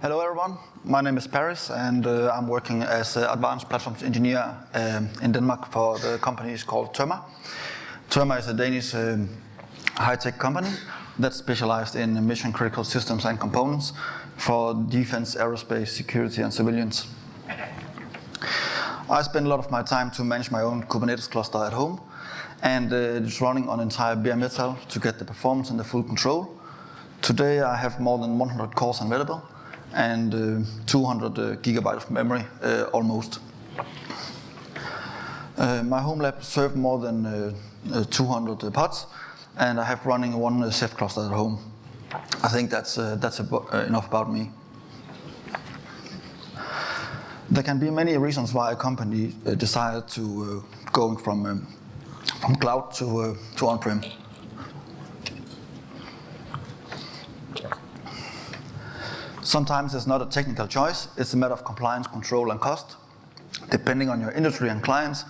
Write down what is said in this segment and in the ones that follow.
Hello everyone, my name is Paris and I'm working as an advanced platforms engineer in Denmark for the company called Terma. Terma is a Danish high-tech company that's specialized in mission critical systems and components for defense, aerospace, security and civilians. I spend a lot of my time to manage my own Kubernetes cluster at home and it's running on entire bare metal to get the performance and the full control. Today I have more than 100 cores available and 200 gigabytes of memory almost. My home lab serves more than 200 pods and I have running one Ceph cluster at home. I think that's enough about me. There can be many reasons why a company decided to going from cloud to on-prem. Sometimes it's not a technical choice, it's a matter of compliance, control and cost. Depending on your industry and clients,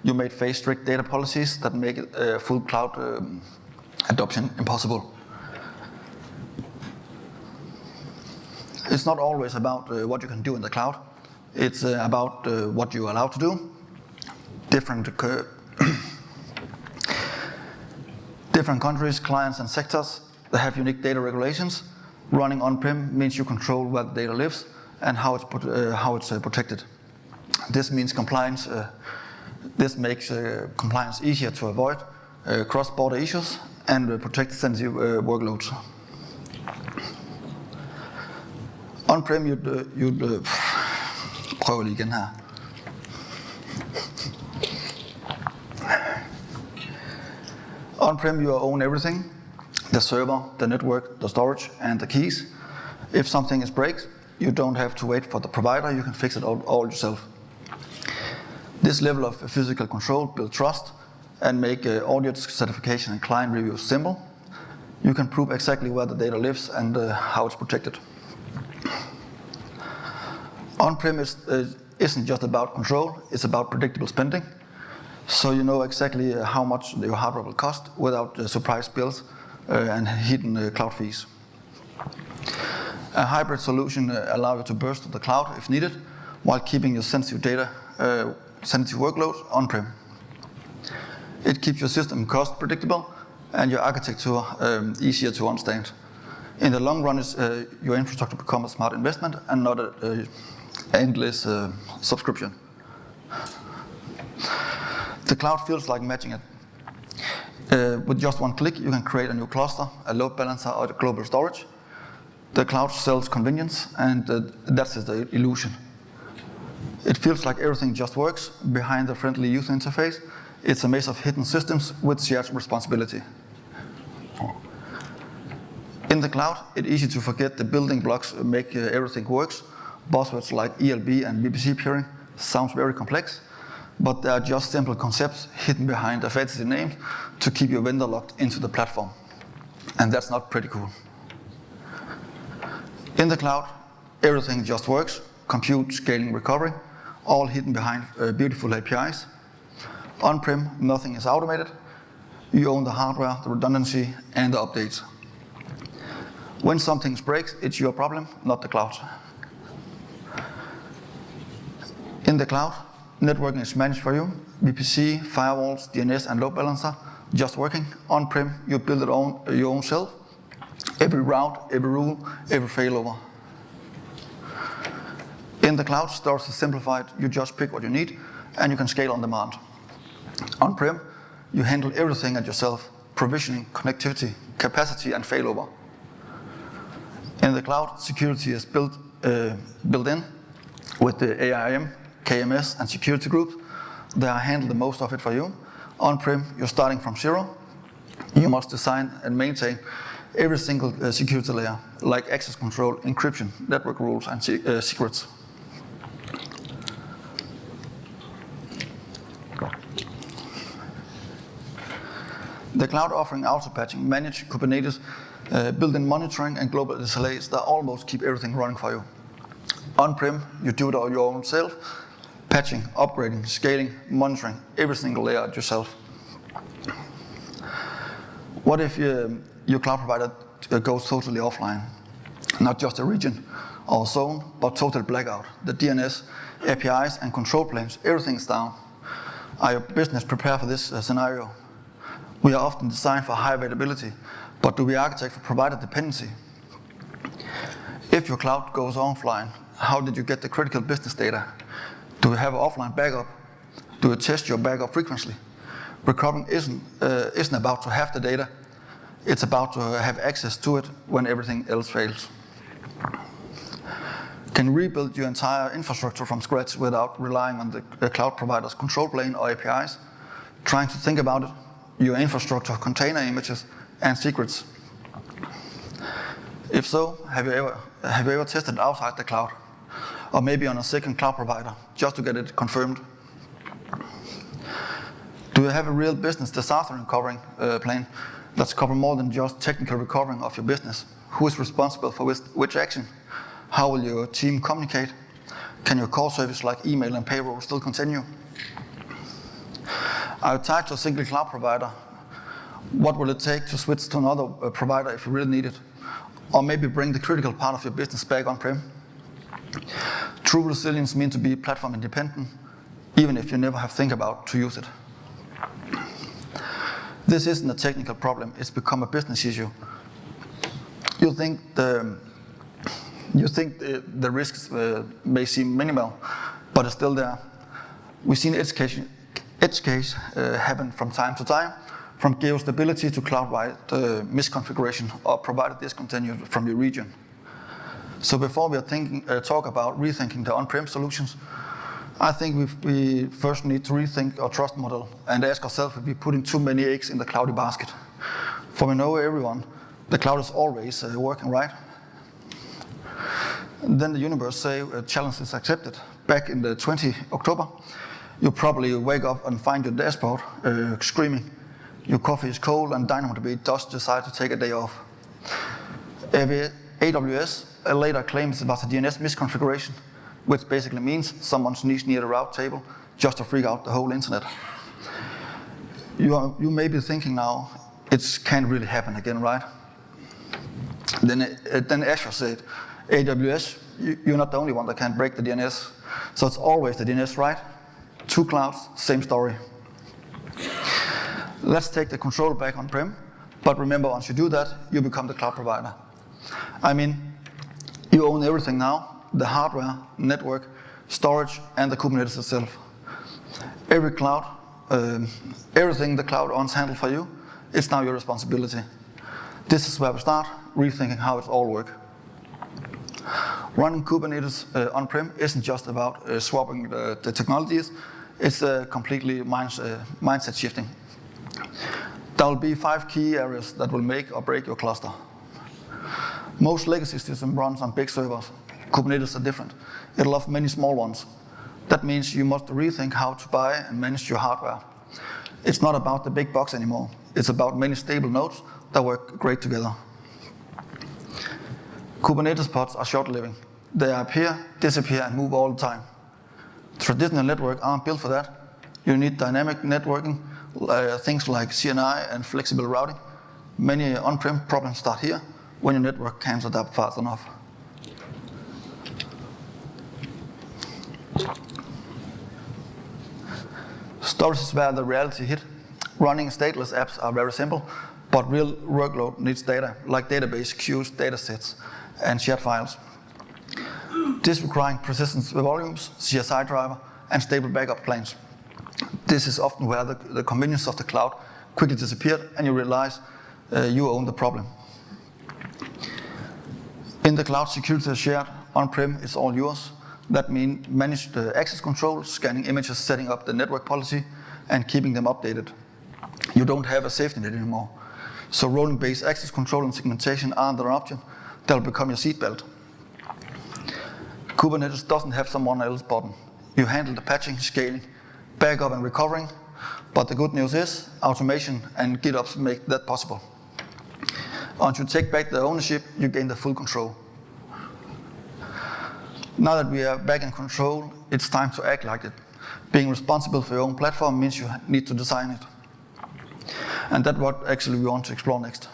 you may face strict data policies that make full cloud adoption impossible. It's not always about what you can do in the cloud, it's about what you're allowed to do. Different countries, clients and sectors, they have unique data regulations. Running on-prem means you control where the data lives and how it's protected. This means compliance. This makes compliance easier to avoid cross-border issues and protect sensitive workloads. On-prem, you'd prøve lige igen her. On-prem, you own everything. The server, the network, the storage, and the keys. If something breaks, you don't have to wait for the provider, you can fix it all yourself. This level of physical control builds trust and make audit, certification, and client reviews simple. You can prove exactly where the data lives and how it's protected. On-prem isn't just about control, it's about predictable spending. So you know exactly how much your hardware will cost without surprise bills and hidden cloud fees. A hybrid solution allows you to burst to the cloud if needed, while keeping your sensitive data, sensitive workloads on-prem. It keeps your system cost predictable and your architecture easier to understand. In the long run, your infrastructure becomes a smart investment and not an endless subscription. The cloud feels like matching it. With just one click, you can create a new cluster, a load balancer, or a global storage. The cloud sells convenience, and that's the illusion. It feels like everything just works behind the friendly user interface. It's a maze of hidden systems with shared responsibility. In the cloud, it's easy to forget the building blocks make everything works. Buzzwords like ELB and VPC peering sounds very complex, but they are just simple concepts hidden behind a fancy name to keep your vendor locked into the platform. And that's not pretty cool. In the cloud, everything just works. Compute, scaling, recovery, all hidden behind beautiful APIs. On-prem, nothing is automated. You own the hardware, the redundancy, and the updates. When something breaks, it's your problem, not the cloud. In the cloud, networking is managed for you. VPC, firewalls, DNS, and load balancer, just working. On-prem, you build it your own self. Every route, every rule, every failover. In the cloud, storage is simplified. You just pick what you need, and you can scale on demand. On-prem, you handle everything at yourself. Provisioning, connectivity, capacity, and failover. In the cloud, security is built in with the AIM, KMS, and security groups. They handle the most of it for you. On-prem, you're starting from zero. You must design and maintain every single security layer, like access control, encryption, network rules, and secrets. The cloud offering auto-patching, managed Kubernetes, built-in monitoring, and global SLAs that almost keep everything running for you. On-prem, you do it all your own self. Patching, upgrading, scaling, monitoring, every single layer yourself. What if your cloud provider goes totally offline? Not just a region, or zone, but total blackout. The DNS, APIs, and control planes, everything is down. Are your business prepared for this scenario? We are often designed for high availability, but do we architect for provider dependency? If your cloud goes offline, how did you get the critical business data? Do you have an offline backup? Do you test your backup frequently? Recovering isn't about to have the data, it's about to have access to it when everything else fails. Can you rebuild your entire infrastructure from scratch without relying on the cloud provider's control plane or APIs? Trying to think about it, your infrastructure, container images, and secrets. If so, have you ever tested outside the cloud? Or maybe on a second cloud provider, just to get it confirmed? Do you have a real business disaster recovering plan that's covering more than just technical recovering of your business? Who is responsible for which action? How will your team communicate? Can your core service like email and payroll still continue? Are you tied to a single cloud provider? What will it take to switch to another provider if you really need it? Or maybe bring the critical part of your business back on-prem? True resilience means to be platform independent, even if you never have think about to use it. This isn't a technical problem, it's become a business issue. You think the risks may seem minimal, but it's still there. We've seen edge case happen from time to time, from geo-stability to cloud-wide misconfiguration or provider discontinued from your region. So before we are talk about rethinking the on-prem solutions, I think we first need to rethink our trust model and ask ourselves if we're putting too many eggs in the cloudy basket. For we know everyone, the cloud is always working right. Then the universe say challenge is accepted. Back in the 20 October, you probably wake up and find your dashboard screaming. Your coffee is cold and DynamoDB just decide to take a day off. AWS later claims it was a DNS misconfiguration, which basically means someone sneezed near the route table just to freak out the whole internet. You may be thinking now, it can't really happen again, right? Then Azure said, AWS, you're not the only one that can break the DNS. So it's always the DNS, right? Two clouds, same story. Let's take the control back on-prem, but remember, once you do that, you become the cloud provider. I mean, you own everything now, the hardware, network, storage, and the Kubernetes itself. Every cloud, everything the cloud owns handle for you, it's now your responsibility. This is where we start, rethinking how it all works. Running Kubernetes on-prem isn't just about swapping the technologies, it's completely mindset shifting. There will be 5 key areas that will make or break your cluster. Most legacy systems runs on big servers. Kubernetes are different. It'll have many small ones. That means you must rethink how to buy and manage your hardware. It's not about the big box anymore. It's about many stable nodes that work great together. Kubernetes pods are short-living. They appear, disappear, and move all the time. Traditional networks aren't built for that. You need dynamic networking, things like CNI and flexible routing. Many on-prem problems start here when your network can't adapt fast enough. Storage is where the reality hit. Running stateless apps are very simple, but real workload needs data, like database, queues, datasets, and shared files. This requiring persistent volumes, CSI driver, and stable backup plans. This is often where the convenience of the cloud quickly disappeared and you realize you own the problem. In the cloud, security is shared. On-prem is all yours. That means manage the access control, scanning images, setting up the network policy, and keeping them updated. You don't have a safety net anymore. So rolling-based access control and segmentation aren't an option. They'll become your seatbelt. Kubernetes doesn't have someone else's button. You handle the patching, scaling, backup, and recovering. But the good news is automation and GitOps make that possible. Once you take back the ownership, you gain the full control. Now that we are back in control, it's time to act like it. Being responsible for your own platform means you need to design it. And that's what actually we want to explore next.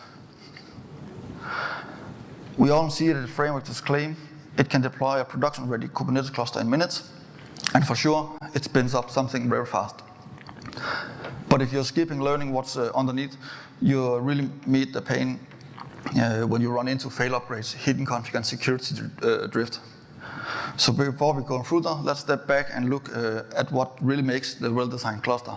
We all see that the framework does claim it can deploy a production-ready Kubernetes cluster in minutes, and for sure, it spins up something very fast. But if you're skipping learning what's underneath, you really meet the pain when you run into fail upgrades, hidden config, and security drift. So before we go further, let's step back and look at what really makes the well-designed cluster.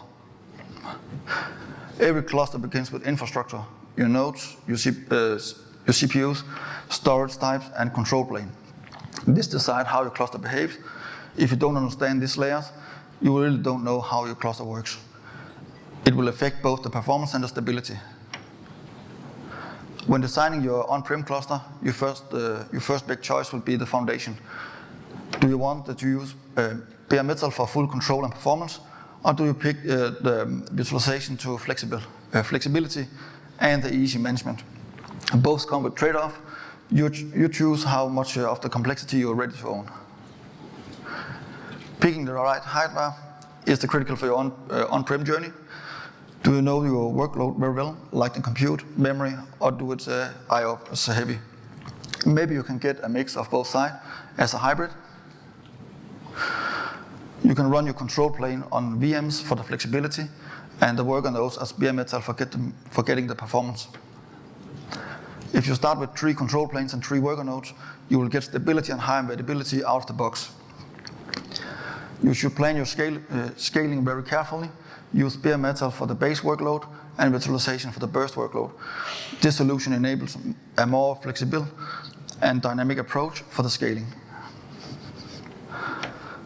Every cluster begins with infrastructure, your nodes, your CPUs, storage types, and control plane. This decides how your cluster behaves. If you don't understand these layers, you really don't know how your cluster works. It will affect both the performance and the stability. When designing your on-prem cluster, your first big choice will be the foundation. Do you want to use bare metal for full control and performance, or do you pick the visualization to flexibility and the easy management? Both come with trade-off. You choose how much of the complexity you're ready to own. Picking the right hardware is the critical for your on-prem journey. Do you know your workload very well, like the compute, memory, or do it I/O is heavy? Maybe you can get a mix of both sides as a hybrid. You can run your control plane on VMs for the flexibility, and the work on those as bare metal for getting the performance. If you start with 3 control planes and 3 worker nodes, you will get stability and high availability out of the box. You should plan your scaling very carefully. Use bare metal for the base workload and virtualization for the burst workload. This solution enables a more flexible and dynamic approach for the scaling.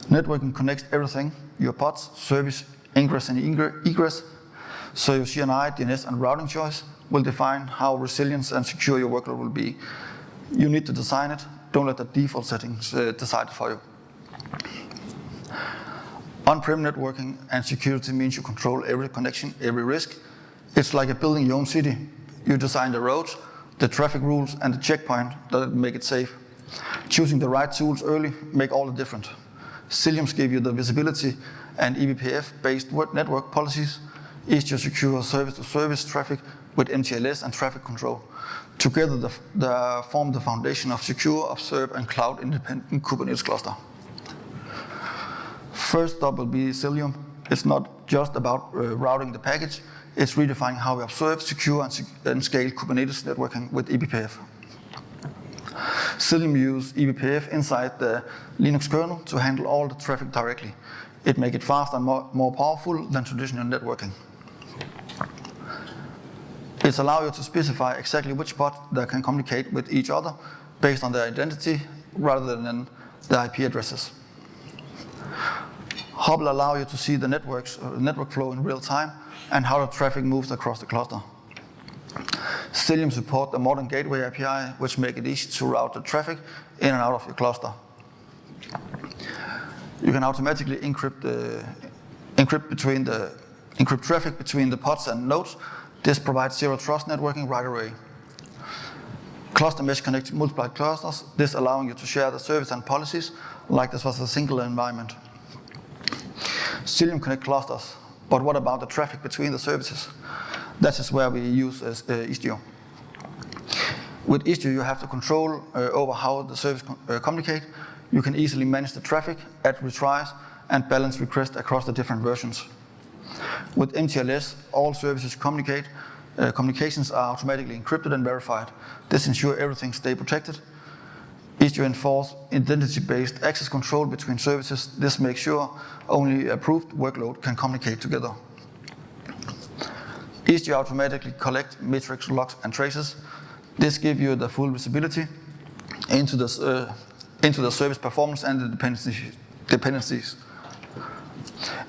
Networking connects everything, your pods, service, ingress and egress, so your CNI, DNS, and routing choice will define how resilient and secure your workload will be. You need to design it. Don't let the default settings decide it for you. On-prem networking and security means you control every connection, every risk. It's like building your own city. You design the roads, the traffic rules, and the checkpoint that make it safe. Choosing the right tools early make all the difference. Ciliums give you the visibility, and eBPF-based network policies is to secure service-to-service traffic with MTLS and traffic control. Together, they form the foundation of secure, observed, and cloud-independent Kubernetes cluster. First up will be Cilium. It's not just about routing the package, it's redefining how we observe, secure, and scale Kubernetes networking with eBPF. Cilium uses eBPF inside the Linux kernel to handle all the traffic directly. It makes it faster and more powerful than traditional networking. It allows you to specify exactly which pod that can communicate with each other based on their identity rather than the IP addresses. Hub will allow you to see the network flow in real time and how the traffic moves across the cluster. Cilium supports the modern gateway API, which makes it easy to route the traffic in and out of your cluster. You can automatically encrypt traffic between the pods and nodes. This provides zero trust networking right away. Cluster mesh connects multiple clusters, this allowing you to share the service and policies like this was a single environment. Cilium connect clusters, but what about the traffic between the services? That is where we use Istio. With Istio, you have the control over how the service communicate. You can easily manage the traffic, add retries, and balance requests across the different versions. With MTLS, all services communications are automatically encrypted and verified. This ensures everything stays protected. Istio enforces identity-based access control between services. This makes sure only approved workload can communicate together. Istio automatically collects metrics, logs, and traces. This gives you the full visibility into the service performance and the dependencies.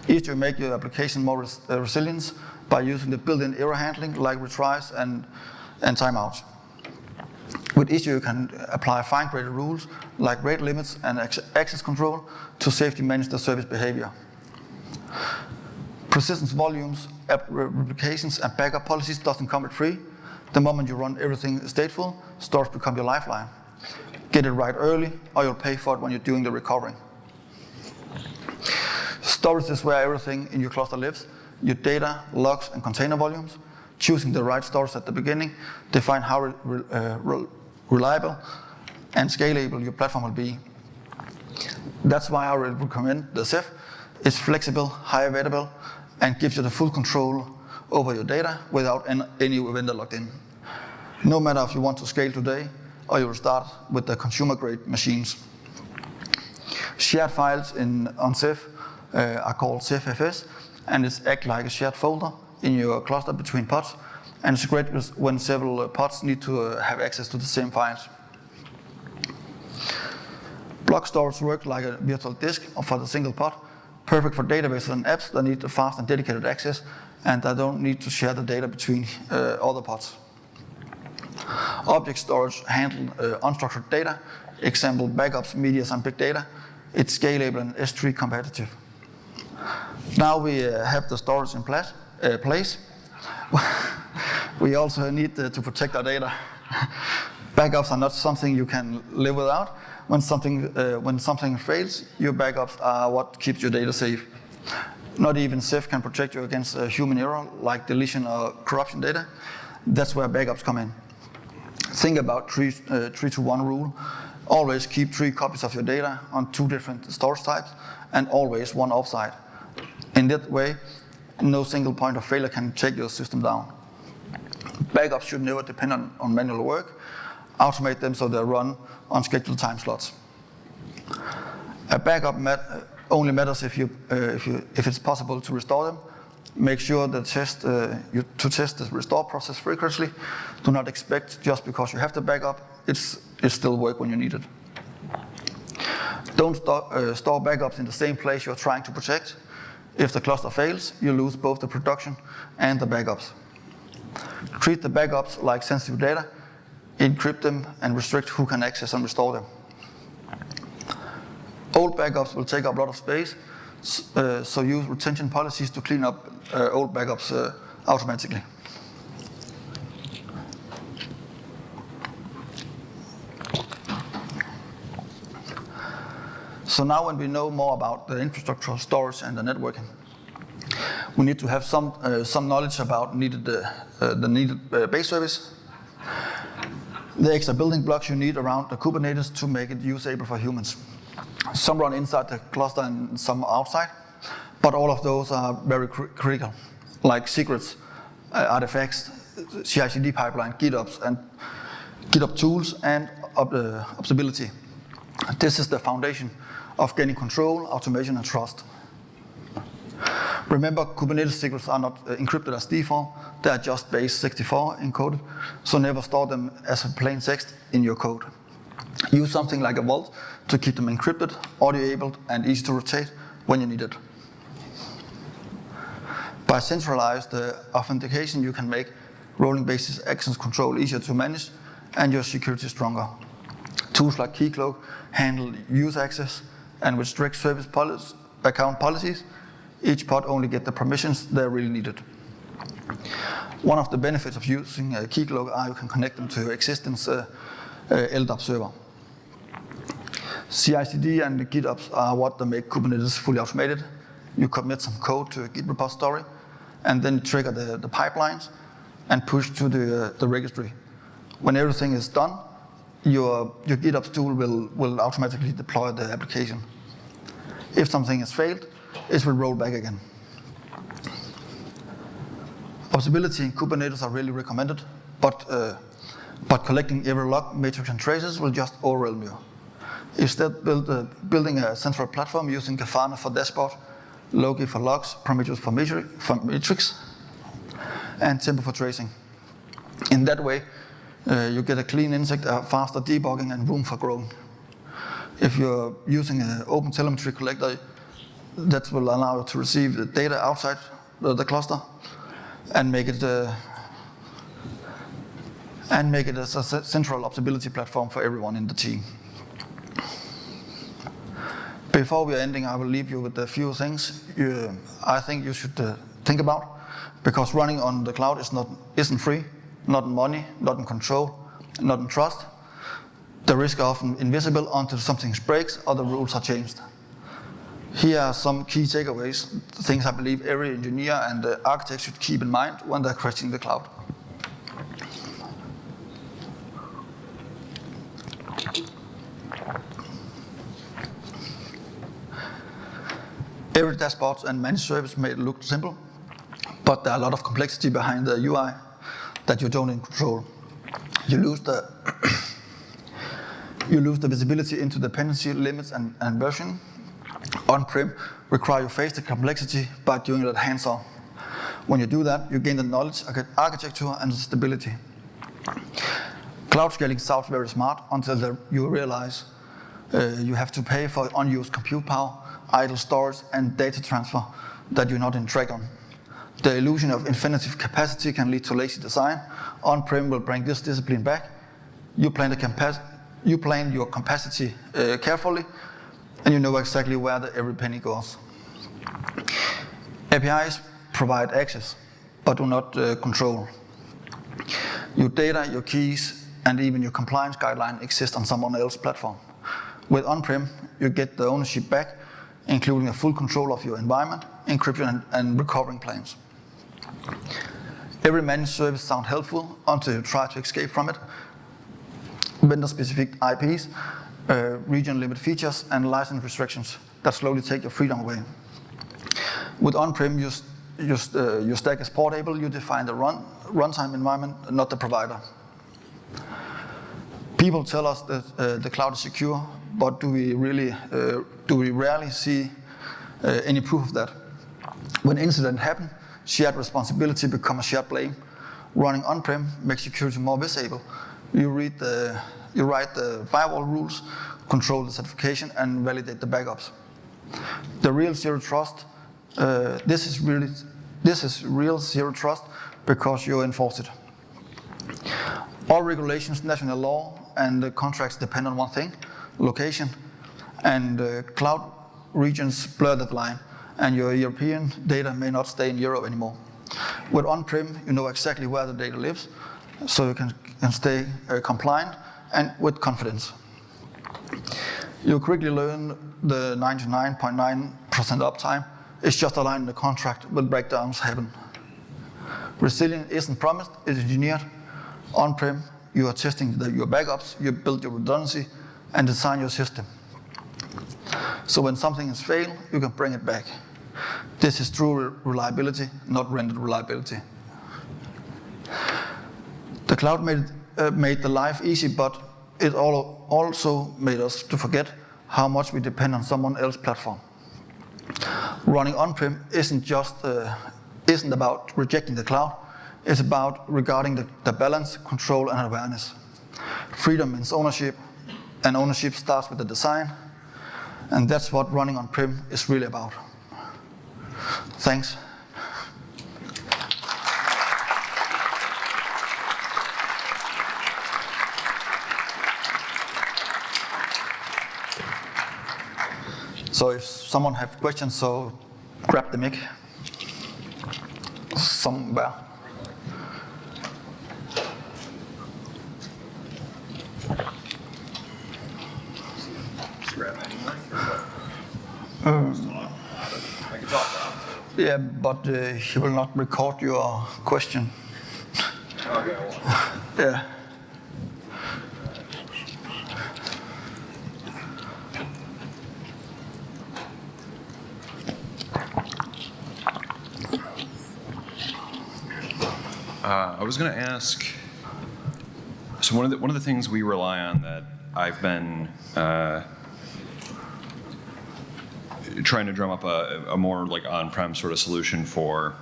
Istio makes your application more resilient by using the built-in error handling like retries and timeouts. With Istio, you can apply fine-grained rules like rate limits and access control to safely manage the service behavior. Persistence volumes, app replications, and backup policies doesn't come with free. The moment you run everything stateful, storage becomes your lifeline. Get it right early, or you'll pay for it when you're doing the recovering. Storage is where everything in your cluster lives, your data, logs, and container volumes. Choosing the right storage at the beginning define how reliable and scalable your platform will be. That's why I would recommend the Ceph. It's flexible, high available, and gives you the full control over your data without any vendor locked in. No matter if you want to scale today or you will start with the consumer-grade machines. Shared files on Ceph are called CephFS, and it's act like a shared folder in your cluster between pods, and it's great when several pods need to have access to the same files. Block storage works like a virtual disk for the single pod, perfect for databases and apps that need fast and dedicated access, and that don't need to share the data between other pods. Object storage handle unstructured data, example backups, media, and big data. It's scalable and S3 competitive. Now we have the storage in place. We also need to protect our data. Backups are not something you can live without. When something fails, your backups are what keeps your data safe. Not even Ceph can protect you against human error, like deletion or corruption data. That's where backups come in. Think about 3-to-1 rule. Always keep 3 copies of your data on 2 different storage types, and always 1 offsite. In that way, no single point of failure can take your system down. Backups should never depend on manual work. Automate them so they run on scheduled time slots. A backup only matters if it's possible to restore them. Make sure that to test the restore process frequently. Do not expect just because you have the backup, it still work when you need it. Don't store backups in the same place you're trying to protect. If the cluster fails, you lose both the production and the backups. Treat the backups like sensitive data. Encrypt them and restrict who can access and restore them. Old backups will take up a lot of space, so use retention policies to clean up old backups automatically. So now when we know more about the infrastructure, storage, and the networking, we need to have some knowledge about the needed base service, the extra building blocks you need around the Kubernetes to make it usable for humans. Some run inside the cluster and some outside, but all of those are very critical, like secrets, artifacts, CI/CD pipeline, GitOps tools, and observability. This is the foundation of gaining control, automation, and trust. Remember, Kubernetes secrets are not encrypted as default. They are just base 64 encoded, so never store them as a plain text in your code. Use something like a vault to keep them encrypted, audio-enabled, and easy to rotate when you need it. By centralized authentication, you can make rolling basis access control easier to manage and your security stronger. Tools like Keycloak handle user access, and with strict service account policies, each pod only get the permissions they're really needed. One of the benefits of using Keycloak are you can connect them to your existing LDAP server. CI/CD and GitOps are what make Kubernetes fully automated. You commit some code to a Git repository, and then trigger the pipelines and push to the registry. When everything is done, your GitOps tool will automatically deploy the application. If something has failed, it will roll back again. Observability in Kubernetes are really recommended, but collecting every log, metrics, and traces will just overwhelm you. Instead, building a central platform using Grafana for dashboard, Loki for logs, Prometheus for metrics, and Tempo for tracing. In that way, you get a clean insight, faster debugging, and room for growth. If you're using an open telemetry collector, that will allow you to receive the data outside the cluster and make it as a central observability platform for everyone in the team. Before we are ending, I will leave you with a few things I think you should think about, because running on the cloud isn't free, not in money, not in control, not in trust. The risks are often invisible until something breaks or the rules are changed. Here are some key takeaways, things I believe every engineer and architect should keep in mind when they're crashing the cloud. Every dashboard and managed service may look simple, but there are a lot of complexity behind the UI that you don't control. You lose the visibility into dependency limits and version. On-prem require you face the complexity by doing it hands-on. When you do that, you gain the knowledge, architecture, and stability. Cloud scaling sounds very smart until you realize you have to pay for unused compute power, idle storage, and data transfer that you're not in track on. The illusion of infinite capacity can lead to lazy design. On-prem will bring this discipline back. You plan your capacity carefully, and you know exactly where every penny goes. APIs provide access, but do not control. Your data, your keys, and even your compliance guideline exist on someone else's platform. With on-prem, you get the ownership back, including a full control of your environment, encryption, and recovering plans. Every managed service sounds helpful until you try to escape from it. Vendor-specific IPs, region-limit features, and license restrictions that slowly take your freedom away. With on-prem, your stack is portable. You define the runtime environment, not the provider. People tell us that the cloud is secure, but do we rarely see any proof of that? When incidents happen, shared responsibility becomes a shared blame. Running on-prem makes security more visible. You write the firewall rules, control the certification, and validate the backups. The real zero trust. This is real zero trust because you enforce it. All regulations, national law, and the contracts depend on one thing: location. And cloud regions blur that line, and your European data may not stay in Europe anymore. With on-prem, you know exactly where the data lives, so you can stay compliant and with confidence. You quickly learn the 99.9% uptime is just aligned in the contract when breakdowns happen. Resilience isn't promised, it's engineered. On-prem, you are testing your backups, you build your redundancy, and design your system. So when something has failed, you can bring it back. This is true reliability, not rendered reliability. The cloud made the life easy, but it also made us to forget how much we depend on someone else's platform. Running on-prem isn't about rejecting the cloud. It's about regarding the balance, control, and awareness. Freedom means ownership, and ownership starts with the design, and that's what running on-prem is really about. Thanks. So if someone has questions, so grab the mic somewhere. I can talk now. Yeah, but he will not record your question. Okay, well. Yeah. I was going to ask. So one of the things we rely on that I've been trying to drum up a more like on-prem sort of solution for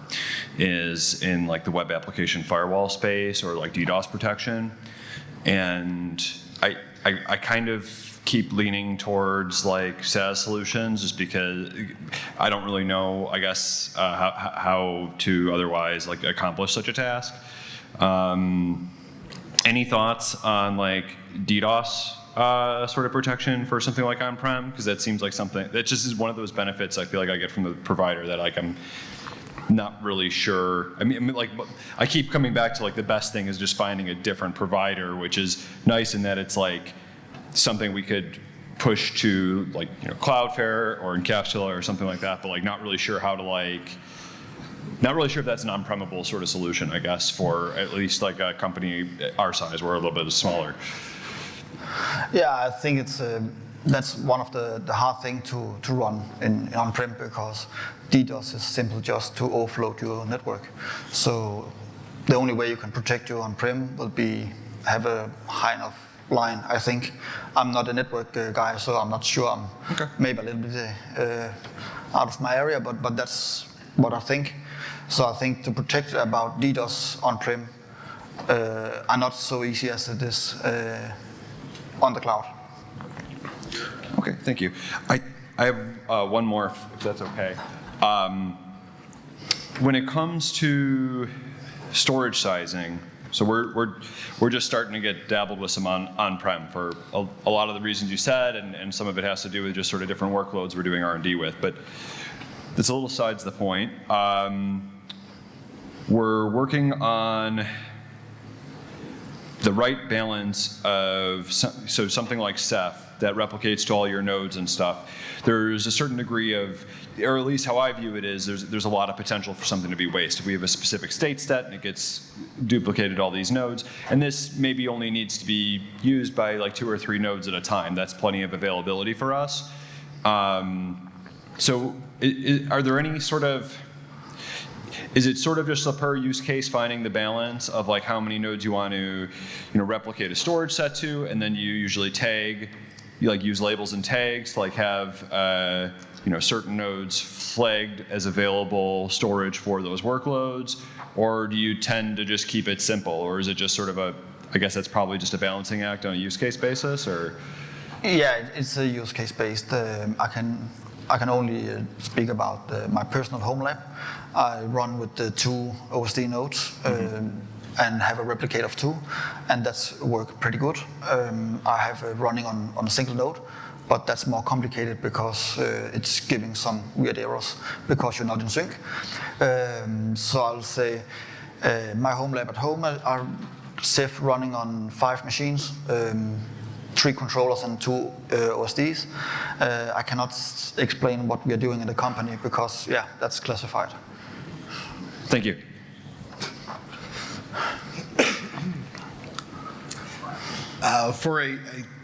is in like the web application firewall space or like DDoS protection, and I kind of keep leaning towards like SaaS solutions just because I don't really know, I guess, how to otherwise like accomplish such a task. Any thoughts on like DDoS sort of protection for something like on-prem? Because that seems like something that just is one of those benefits I feel like I get from the provider that like I'm not really sure. I mean, like I keep coming back to like the best thing is just finding a different provider, which is nice in that it's like something we could push to like, you know, Cloudflare or Encapsula or something like that, but like not really sure how to like, not really sure if that's an on-premable sort of solution, I guess, for at least like a company our size. We're a little bit smaller. Yeah, I think it's that's one of the hard thing to run in on-prem, because DDoS is simply just to offload your network. So the only way you can protect your on-prem will be have a high enough line, I think. I'm not a network guy, so I'm not sure. I'm maybe a little bit out of my area, but that's what I think. So I think to protect about DDoS on-prem are not so easy as it is on the cloud. Okay, thank you. I have one more, if that's okay. When it comes to storage sizing, so we're just starting to get dabbled with some on-prem for a lot of the reasons you said, and some of it has to do with just sort of different workloads we're doing R&D with. But it's a little sides the point. We're working on the right balance of so something like Ceph that replicates to all your nodes and stuff. There's a certain degree of, or at least how I view it is, there's a lot of potential for something to be waste. If we have a specific state set and it gets duplicated to all these nodes, and this maybe only needs to be used by like 2 or 3 nodes at a time, that's plenty of availability for us. So are there any sort of, is it sort of just a per use case finding the balance of like how many nodes you want to, replicate a storage set to, and then you usually tag, you like use labels and tags to like have certain nodes flagged as available storage for those workloads, or do you tend to just keep it simple, or is it just sort of I guess that's probably just a balancing act on a use case basis, or? Yeah, it's a use case based. I can only speak about my personal home lab. I run with the 2 OSD nodes and have a replicate of 2, and that's worked pretty good. I have running on a single node, but that's more complicated because it's giving some weird errors because you're not in sync. So I'll say my home lab at home are Ceph running on 5 machines. 3 controllers and 2 OSDs. I cannot explain what we are doing in the company because, yeah, that's classified. Thank you. For a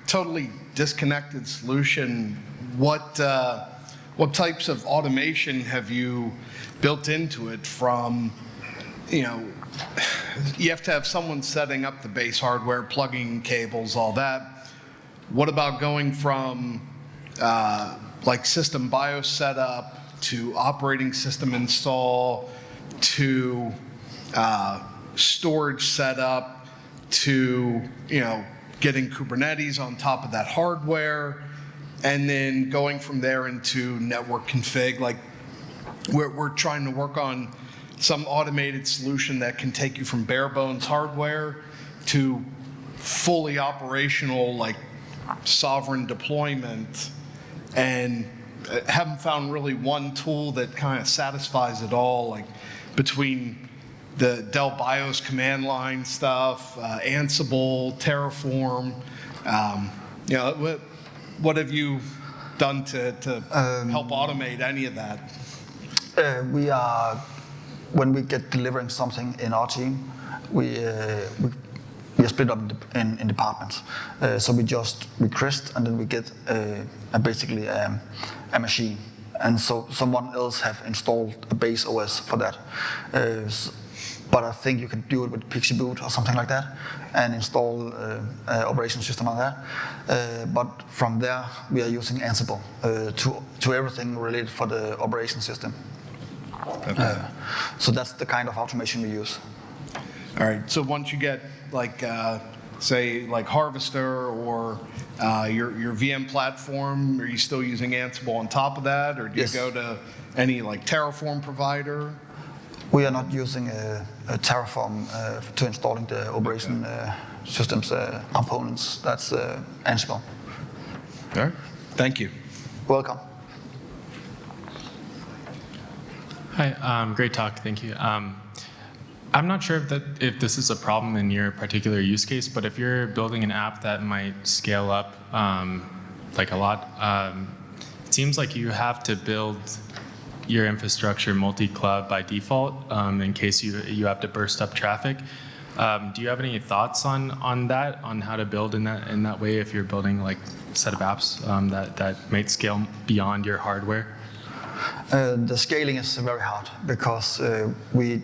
totally disconnected solution, what types of automation have you built into it from, you have to have someone setting up the base hardware, plugging cables, all that. What about going from like system BIOS setup to operating system install to storage setup to getting Kubernetes on top of that hardware, and then going from there into network config? Like we're trying to work on some automated solution that can take you from bare bones hardware to fully operational, like sovereign deployment, and haven't found really one tool that kind of satisfies it all, like between the Dell BIOS command line stuff, Ansible, Terraform. What have you done to help automate any of that? We are, when we get delivering something in our team, we are split up in departments. So we just request, and then we get basically a machine. And so someone else have installed a base OS for that. But I think you can do it with Pixie Boot or something like that, and install operation system on that. But from there, we are using Ansible to everything related for the operation system. Okay. So that's the kind of automation we use. All right. So once you get like, say, like Harvester or your VM platform, are you still using Ansible on top of that, or do you go to any like Terraform provider? We are not using a Terraform to installing the operation systems components. That's Ansible. All right. Thank you. Welcome. Hi, great talk, thank you. I'm not sure if this is a problem in your particular use case, but if you're building an app that might scale up like a lot, it seems like you have to build your infrastructure multi-cloud by default in case you have to burst up traffic. Do you have any thoughts on that, on how to build in that way if you're building like set of apps that might scale beyond your hardware? The scaling is very hard because we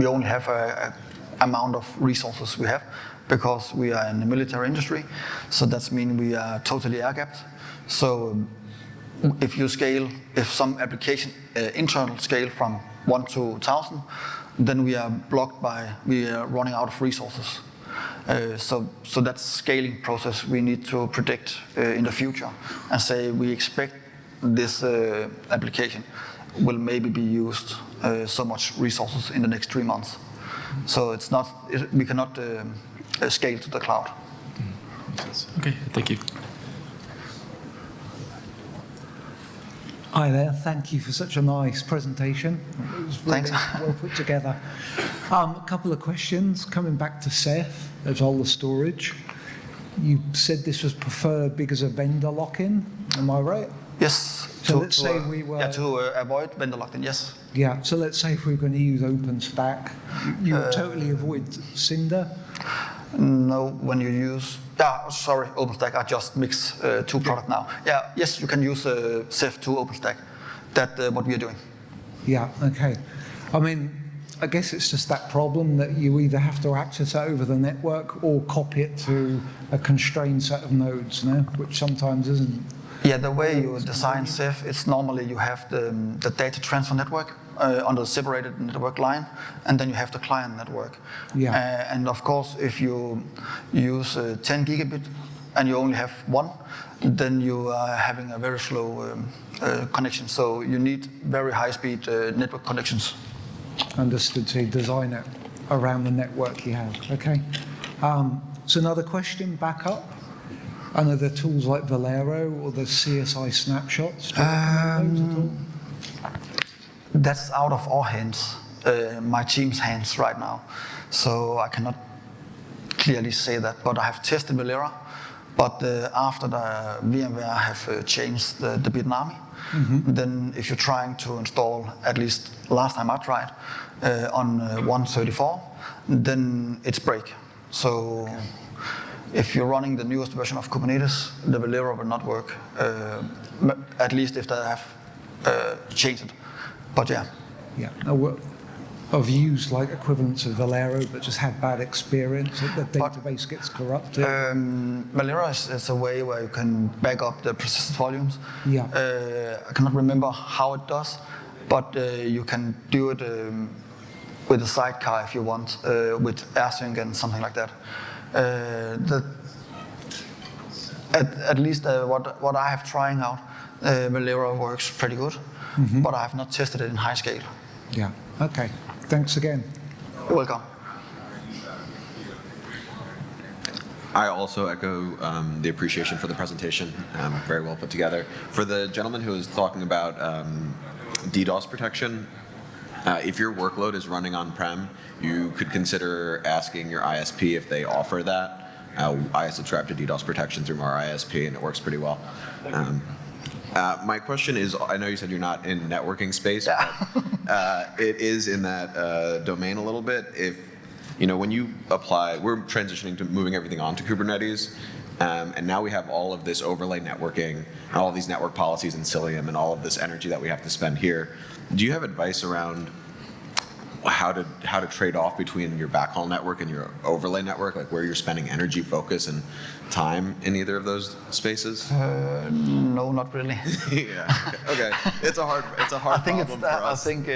only have a amount of resources we have because we are in the military industry. So that means we are totally air-gapped. So if you scale, if some application internal scale from 1 to 1,000, then we are blocked we are running out of resources. So that scaling process we need to predict in the future and say we expect this application will maybe be used so much resources in the next 3 months. So we cannot scale to the cloud. Okay, thank you. Hi there, thank you for such a nice presentation. It was really Thanks. well put together. A couple of questions, coming back to Ceph, as all the storage. You said this was preferred because of vendor lock-in, am I right? Yes. So let's say we were... Yeah, to avoid vendor lock-in, yes. Yeah, so let's say if we were going to use OpenStack, you would totally avoid Cinder? No, when you use, OpenStack, I just mix two products now. Yeah, yes, you can use Ceph to OpenStack. That's what we are doing. Yeah, okay. I mean, I guess it's just that problem that you either have to access it over the network or copy it to a constrained set of nodes, no? Which sometimes isn't. Yeah, the way you design Ceph, it's normally you have the data transfer network on the separated network line, and then you have the client network. Yeah. And of course, if you use 10 gigabit and you only have one, then you are having a very slow connection. So you need very high-speed network connections. Understood, so you design it around the network you have, okay. So another question, back up. I know there are tools like Valero or the CSI snapshots. Do you recommend those at all? That's out of our hands, my team's hands right now. So I cannot clearly say that, but I have tested Valera. But after the VMware have changed the Bitnami, then if you're trying to install, at least last time I tried, on 134, then it's break. So if you're running the newest version of Kubernetes, the Valera will not work, at least if they have changed it. But yeah. Yeah. I've used like equivalents of Valero, but just had bad experience. The database gets corrupted. Valera is a way where you can back up the persistent volumes. Yeah. I cannot remember how it does, but you can do it with a sidecar if you want, with AirSync and something like that. At least what I have trying out, Valera works pretty good, but I have not tested it in high scale. Yeah. Okay. Thanks again. You're welcome. I also echo the appreciation for the presentation, very well put together. For the gentleman who was talking about DDoS protection, if your workload is running on-prem, you could consider asking your ISP if they offer that. I subscribe to DDoS protection through our ISP, and it works pretty well. My question is, I know you said you're not in networking space, but it is in that domain a little bit. If, when you apply, we're transitioning to moving everything onto Kubernetes, and now we have all of this overlay networking, and all of these network policies in Cilium, and all of this energy that we have to spend here. Do you have advice around how to trade off between your backhaul network and your overlay network, like where you're spending energy, focus, and time in either of those spaces? No, not really. Yeah. Okay. It's a hard problem for us. I think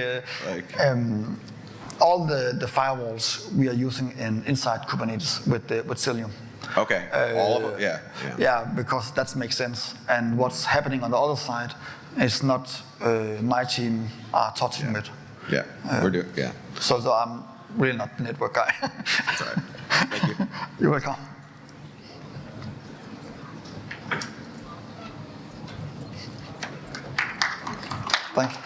all the firewalls we are using inside Kubernetes with Cilium. Okay. All of them. Yeah. Yeah, because that makes sense. And what's happening on the other side is not my team are touching it. Yeah. We're doing. Yeah. So I'm really not the network guy. That's all right. Thank you. You're welcome. Thank you.